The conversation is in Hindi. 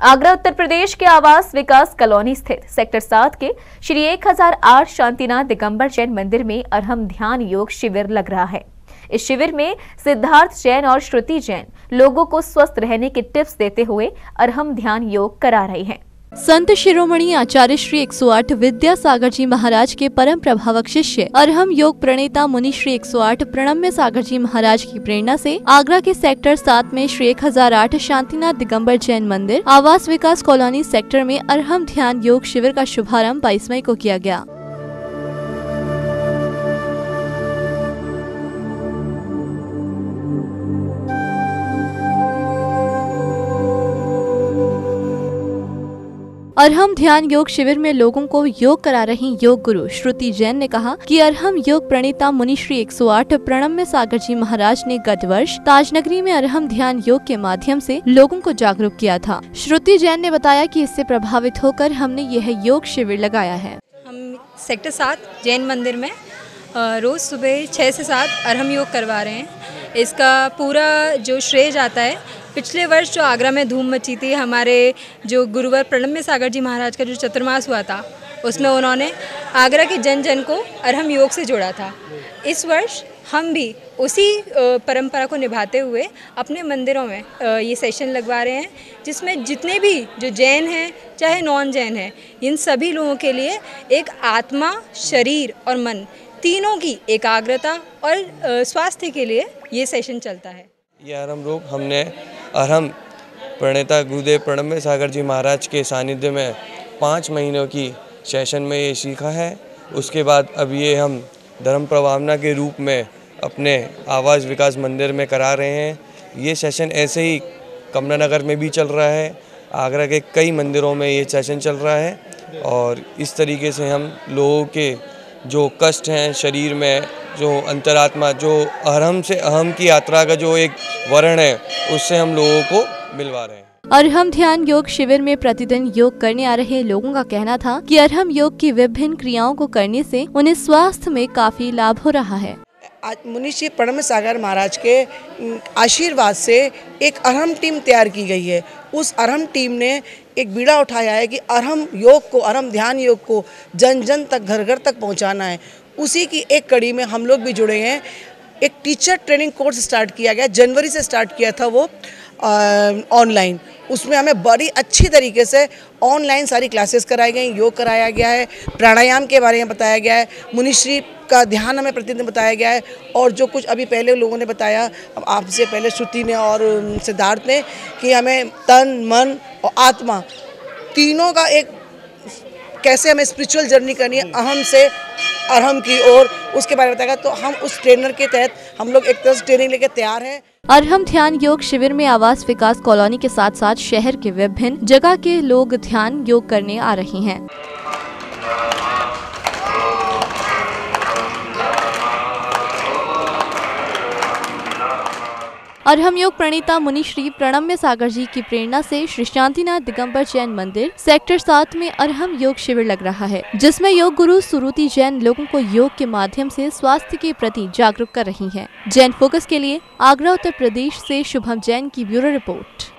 आगरा उत्तर प्रदेश के आवास विकास कॉलोनी स्थित सेक्टर 7 के श्री 1008 शांतिनाथ दिगंबर जैन मंदिर में अरहम ध्यान योग शिविर लग रहा है। इस शिविर में सिद्धार्थ जैन और श्रुति जैन लोगों को स्वस्थ रहने के टिप्स देते हुए अरहम ध्यान योग करा रही हैं। संत शिरोमणि आचार्य श्री 108 विद्यासागर जी महाराज के परम प्रभावक शिष्य अरहम योग प्रणेता मुनि श्री 108 प्रणम्य सागर जी महाराज की प्रेरणा से आगरा के सेक्टर 7 में श्री 1008 शांतिनाथ दिगंबर जैन मंदिर आवास विकास कॉलोनी सेक्टर में अरहम ध्यान योग शिविर का शुभारंभ 22 मई को किया गया। अरहम ध्यान योग शिविर में लोगों को योग करा रही योग गुरु श्रुति जैन ने कहा कि अरहम योग प्रणेता मुनि श्री 108 प्रणम्य सागर जी महाराज ने गत वर्ष ताजनगरी में अरहम ध्यान योग के माध्यम से लोगों को जागरूक किया था। श्रुति जैन ने बताया कि इससे प्रभावित होकर हमने यह योग शिविर लगाया है। हम सेक्टर 7 जैन मंदिर में रोज सुबह 6 से 7 अरहम योग करवा रहे हैं। इसका पूरा जो श्रेय जाता है पिछले वर्ष जो आगरा में धूम मची थी, हमारे जो गुरुवर प्रणम्य सागर जी महाराज का जो चतुर्मास हुआ था उसमें उन्होंने आगरा के जन जन को अरहम योग से जोड़ा था। इस वर्ष हम भी उसी परंपरा को निभाते हुए अपने मंदिरों में ये सेशन लगवा रहे हैं, जिसमें जितने भी जो जैन हैं चाहे नॉन जैन हैं, इन सभी लोगों के लिए एक आत्मा, शरीर और मन तीनों की एकाग्रता और स्वास्थ्य के लिए ये सेशन चलता है। ये अरहम योग हमने अरहम प्रणेता गुरुदेव प्रणम्य सागर जी महाराज के सानिध्य में 5 महीनों की सेशन में ये सीखा है। उसके बाद अब ये हम धर्म प्रभावना के रूप में अपने आवास विकास मंदिर में करा रहे हैं। ये सेशन ऐसे ही कमला नगर में भी चल रहा है, आगरा के कई मंदिरों में ये सेशन चल रहा है और इस तरीके से हम लोगों के जो कष्ट हैं शरीर में, जो अंतरात्मा, जो अरहम से अहम की यात्रा का जो एक वर्ण है, उससे हम लोगों को मिलवा रहे हैं। अरहम ध्यान योग शिविर में प्रतिदिन योग करने आ रहे लोगों का कहना था कि अरहम योग की विभिन्न क्रियाओं को करने से उन्हें स्वास्थ्य में काफी लाभ हो रहा है। आज मुनि श्री प्रणम्य सागर महाराज के आशीर्वाद से एक अरहम टीम तैयार की गई है। उस अरहम टीम ने एक बीड़ा उठाया है कि अरहम योग को, अरहम ध्यान योग को जन जन तक, घर घर तक पहुंचाना है। उसी की एक कड़ी में हम लोग भी जुड़े हैं। एक टीचर ट्रेनिंग कोर्स स्टार्ट किया गया, जनवरी से स्टार्ट किया था वो ऑनलाइन। उसमें हमें बड़ी अच्छी तरीके से ऑनलाइन सारी क्लासेस कराई गई, योग कराया गया है, प्राणायाम के बारे में बताया गया है, मुनिश्री का ध्यान हमें प्रतिदिन बताया गया है। और जो कुछ अभी पहले लोगों ने बताया, आपसे पहले श्रुति ने और सिद्धार्थ ने, कि हमें तन, मन और आत्मा तीनों का एक कैसे हमें स्पिरिचुअल जर्नी करनी है अहम से अरहम की ओर, उसके बारे में बताएगा। तो हम उस ट्रेनर के तहत हम लोग एक तरह से ट्रेनिंग लेके तैयार हैं। अरहम ध्यान योग शिविर में आवास विकास कॉलोनी के साथ साथ शहर के विभिन्न जगह के लोग ध्यान योग करने आ रहे हैं। अरहम योग प्रणेता मुनि श्री प्रणम्य सागर जी की प्रेरणा से श्री शांतिनाथ दिगंबर जैन मंदिर सेक्टर 7 में अरहम योग शिविर लग रहा है, जिसमें योग गुरु श्रुति जैन लोगों को योग के माध्यम से स्वास्थ्य के प्रति जागरूक कर रही हैं। जैन फोकस के लिए आगरा उत्तर प्रदेश से शुभम जैन की ब्यूरो रिपोर्ट।